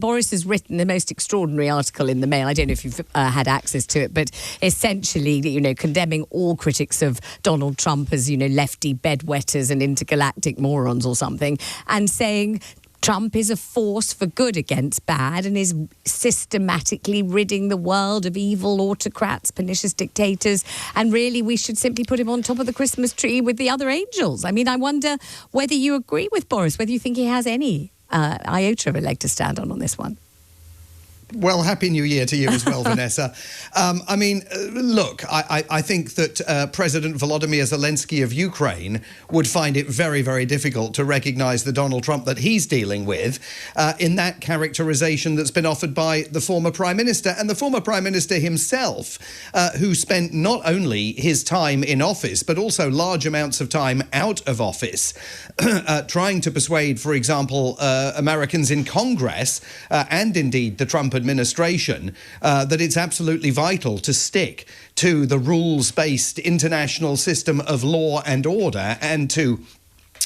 Boris has written the most extraordinary article in the Mail. I don't know if you've had access to it, but essentially, condemning all critics of Donald Trump as, lefty bedwetters and intergalactic morons or something, and saying Trump is a force for good against bad and is systematically ridding the world of evil autocrats, pernicious dictators, and really we should simply put him on top of the Christmas tree with the other angels. I mean, I wonder whether you agree with Boris, whether you think he has any iota of a leg to stand on this one. Well, Happy New Year to you as well, Vanessa. Look, I think that President Volodymyr Zelensky of Ukraine would find it very, very difficult to recognise the Donald Trump that he's dealing with in that characterisation that's been offered by the former Prime Minister, and the former Prime Minister himself, who spent not only his time in office, but also large amounts of time out of office, trying to persuade, for example, Americans in Congress, and indeed the Trump administration, that it's absolutely vital to stick to the rules-based international system of law and order and to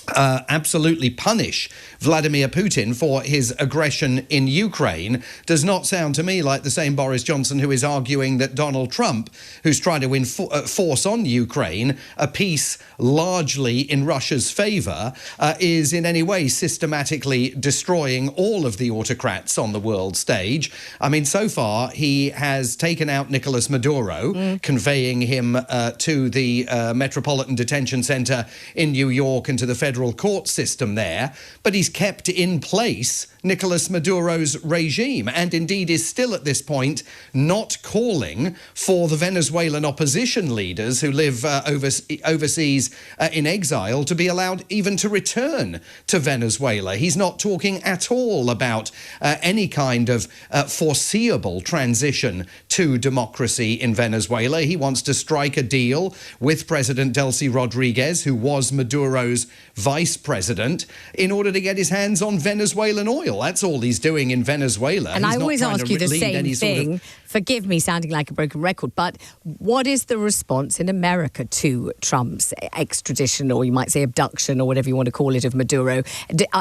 absolutely punish Vladimir Putin for his aggression in Ukraine, does not sound to me like the same Boris Johnson who is arguing that Donald Trump, who's trying to force on Ukraine a peace largely in Russia's favour, is in any way systematically destroying all of the autocrats on the world stage. I mean, so far he has taken out Nicolas Maduro, conveying him to the Metropolitan Detention Centre in New York and to the federal court system there, but he's kept in place Nicolas Maduro's regime, and indeed is still at this point not calling for the Venezuelan opposition leaders who live overseas in exile to be allowed even to return to Venezuela. He's not talking at all about any kind of foreseeable transition to democracy in Venezuela. He wants to strike a deal with President Delcy Rodriguez, who was Maduro's vice president, in order to get his hands on Venezuelan oil. That's all he's doing in Venezuela. And I always ask you the same thing. Forgive me sounding like a broken record, but what is the response in America to Trump's extradition, or you might say abduction, or whatever you want to call it, of Maduro?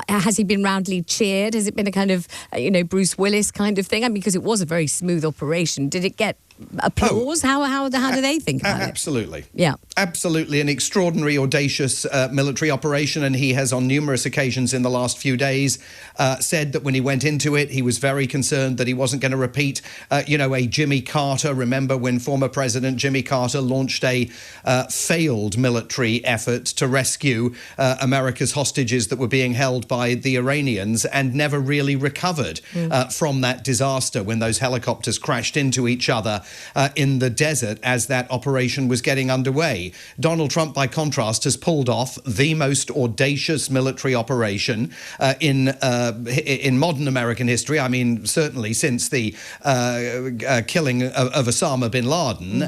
Has he been roundly cheered? Has it been a kind of, Bruce Willis kind of thing? I mean, because it was a very smooth operation. Did it get applause? How do they think about it? Absolutely. Yeah. Absolutely. An extraordinary, audacious military operation, and he has on numerous occasions in the last few days said that when he went into it, he was very concerned that he wasn't going to repeat, a Jimmy Carter. Remember when former President Jimmy Carter launched a failed military effort to rescue America's hostages that were being held by the Iranians, and never really recovered from that disaster when those helicopters crashed into each other in the desert as that operation was getting underway. Donald Trump, by contrast, has pulled off the most audacious military operation in modern American history. I mean, certainly since the killing of Osama bin Laden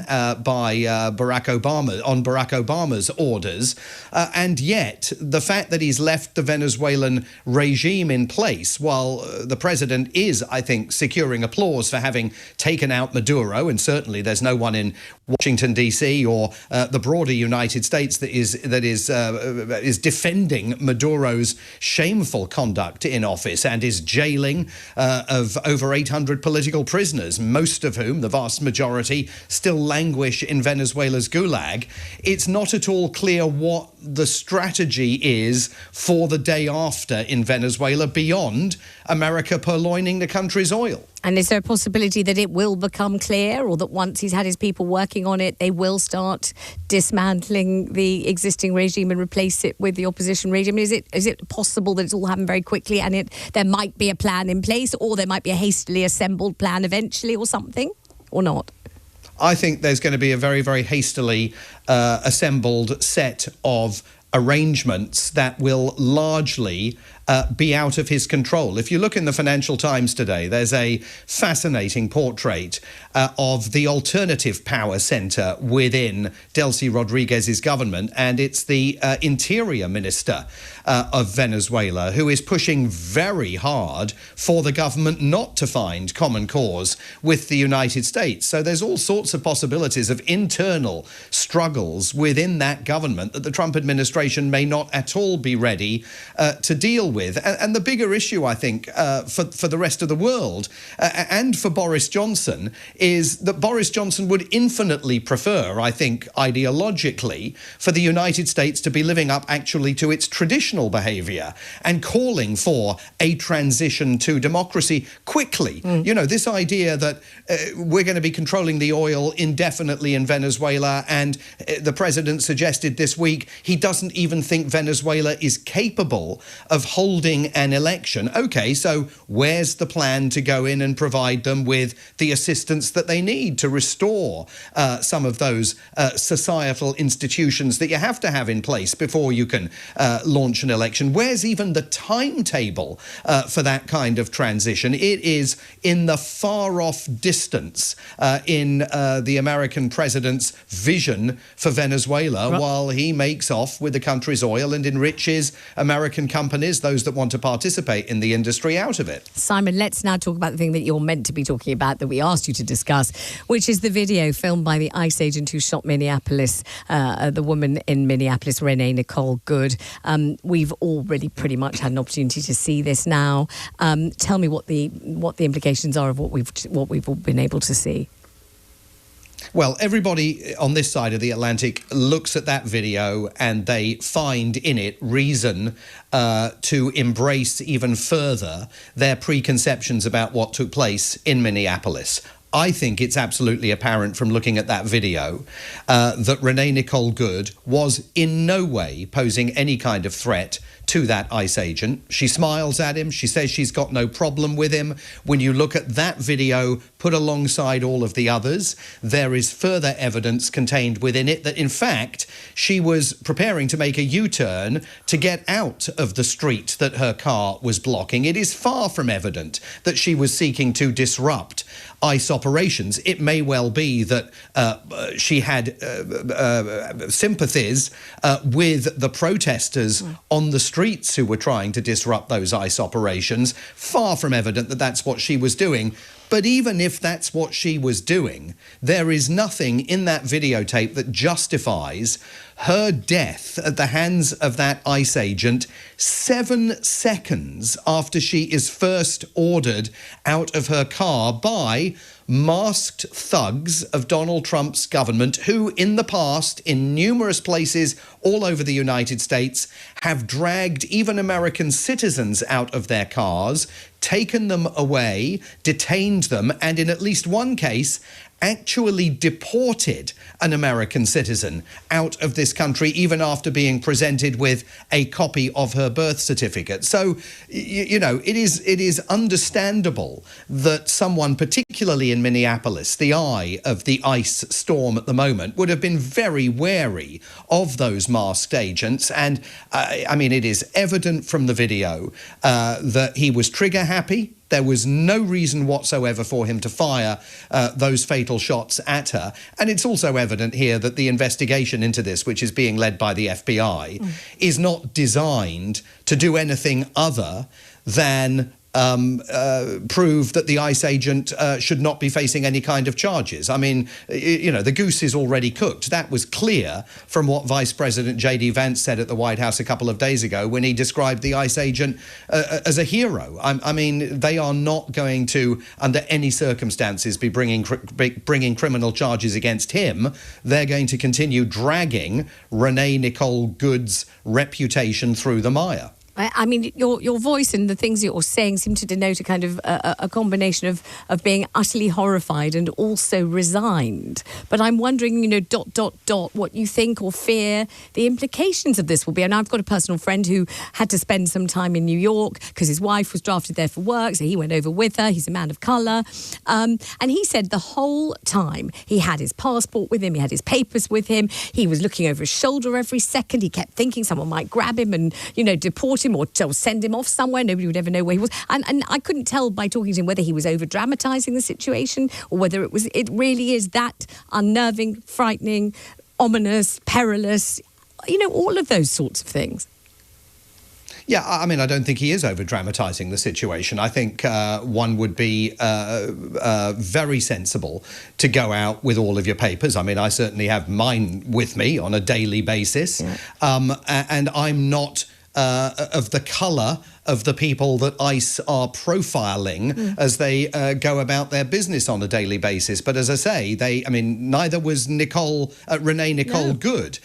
by Barack Obama's orders. And yet, the fact that he's left the Venezuelan regime in place, while the president is, I think, securing applause for having taken out Maduro, and certainly there's no one in Washington, D.C. or the broader United States that is defending Maduro's shameful conduct in office and is jailing of over 800 political prisoners, most of whom, the vast majority, still languish in Venezuela's gulag. It's not at all clear what the strategy is for the day after in Venezuela beyond America purloining the country's oil. And is there a possibility that it will become clear, or that once he's had his people working on it, they will start dismantling the existing regime and replace it with the opposition regime? Is it possible that it's all happened very quickly and there might be a plan in place, or there might be a hastily assembled plan eventually or something, or not? I think there's going to be a very, very hastily assembled set of arrangements that will largely be out of his control. If you look in the Financial Times today, there's a fascinating portrait of the alternative power centre within Delcy Rodriguez's government, and it's the Interior Minister of Venezuela, who is pushing very hard for the government not to find common cause with the United States. So there's all sorts of possibilities of internal struggles within that government that the Trump administration may not at all be ready to deal with. And the bigger issue, I think, for the rest of the world and for Boris Johnson is that Boris Johnson would infinitely prefer, I think, ideologically, for the United States to be living up actually to its traditional behaviour and calling for a transition to democracy quickly. You know, this idea that we're going to be controlling the oil indefinitely in Venezuela, and the president suggested this week he doesn't even think Venezuela is capable of holding an election. OK, so where's the plan to go in and provide them with the assistance that they need to restore some of those societal institutions that you have to have in place before you can launch an election? Where's even the timetable for that kind of transition? It is in the far-off distance in the American president's vision for Venezuela, while he makes off with the country's oil and enriches American companies, those that want to participate in the industry, out of it. Simon, let's now talk about the thing that you're meant to be talking about, that we asked you to discuss, which is the video filmed by the ICE agent who shot Minneapolis, the woman in Minneapolis, Renee Good. We've already pretty much had an opportunity to see this now. Tell me what the implications are of what we've all been able to see. Well, everybody on this side of the Atlantic looks at that video and they find in it reason to embrace even further their preconceptions about what took place in Minneapolis. I think it's absolutely apparent from looking at that video that Renee Good was in no way posing any kind of threat to that ICE agent. She smiles at him. She says she's got no problem with him. When you look at that video put alongside all of the others, there is further evidence contained within it that, in fact, she was preparing to make a U-turn to get out of the street that her car was blocking. It is far from evident that she was seeking to disrupt ICE operations. It may well be that she had sympathies with the protesters on the streets who were trying to disrupt those ICE operations. Far from evident that that's what she was doing. But even if that's what she was doing, there is nothing in that videotape that justifies her death at the hands of that ICE agent 7 seconds after she is first ordered out of her car by masked thugs of Donald Trump's government who, in the past, in numerous places all over the United States, have dragged even American citizens out of their cars, taken them away, detained them, and in at least one case, actually deported an American citizen out of this country even after being presented with a copy of her birth certificate. So, you know, it is understandable that someone, particularly in Minneapolis, the eye of the ICE storm at the moment, would have been very wary of those masked agents. And, I mean, it is evident from the video that he was trigger happy. There was no reason whatsoever for him to fire those fatal shots at her. And it's also evident here that the investigation into this, which is being led by the FBI, is not designed to do anything other than prove that the ICE agent should not be facing any kind of charges. I mean, you know, the goose is already cooked. That was clear from what Vice President J.D. Vance said at the White House a couple of days ago when he described the ICE agent as a hero. I mean, they are not going to, under any circumstances, be bringing criminal charges against him. They're going to continue dragging Renee Good's reputation through the mire. I mean, your voice and the things you're saying seem to denote a kind of a combination of being utterly horrified and also resigned. But I'm wondering, you know, what you think or fear the implications of this will be. And I've got a personal friend who had to spend some time in New York because his wife was drafted there for work, so he went over with her. He's a man of colour. And he said the whole time he had his passport with him, he had his papers with him, he was looking over his shoulder every second. He kept thinking someone might grab him and, you know, deport him or send him off somewhere. Nobody would ever know where he was. And I couldn't tell by talking to him whether he was over-dramatising the situation or whether it really is that unnerving, frightening, ominous, perilous, you know, all of those sorts of things. Yeah, I mean, I don't think he is over-dramatising the situation. I think one would be very sensible to go out with all of your papers. I mean, I certainly have mine with me on a daily basis. And I'm not of the colour of the people that ICE are profiling as they go about their business on a daily basis. But as I say, neither was Renee Good.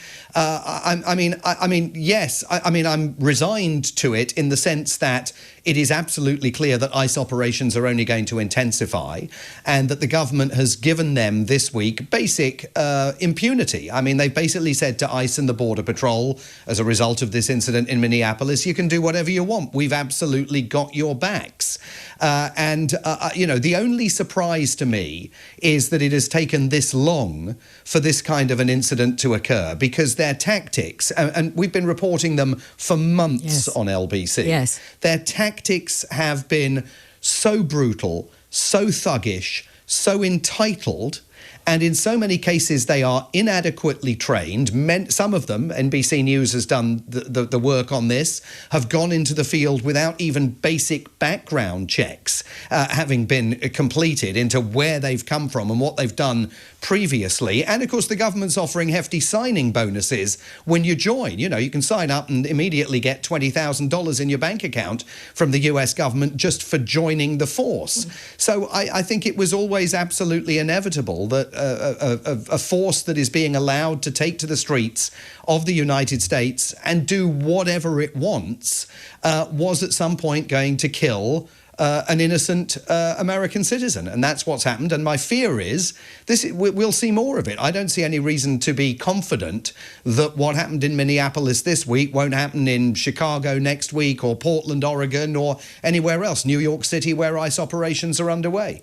Yes, I'm resigned to it in the sense that it is absolutely clear that ICE operations are only going to intensify, and that the government has given them this week basic impunity. They've basically said to ICE and the Border Patrol, as a result of this incident in Minneapolis, you can do whatever you want. We've absolutely got your backs. The only surprise to me is that it has taken this long for this kind of an incident to occur, because their tactics, and we've been reporting them for months on LBC, their tactics have been so brutal, so thuggish, so entitled, and in so many cases they are inadequately trained. Some of them, NBC News has done the work on this, have gone into the field without even basic background checks having been completed into where they've come from and what they've done previously. And of course the government's offering hefty signing bonuses when you join. You can sign up and immediately get $20,000 in your bank account from the US government just for joining the force. So I think it was always absolutely inevitable that a force that is being allowed to take to the streets of the United States and do whatever it wants was at some point going to kill an innocent American citizen. And that's what's happened. And my fear is we'll see more of it. I don't see any reason to be confident that what happened in Minneapolis this week won't happen in Chicago next week, or Portland, Oregon, or anywhere else, New York City, where ICE operations are underway.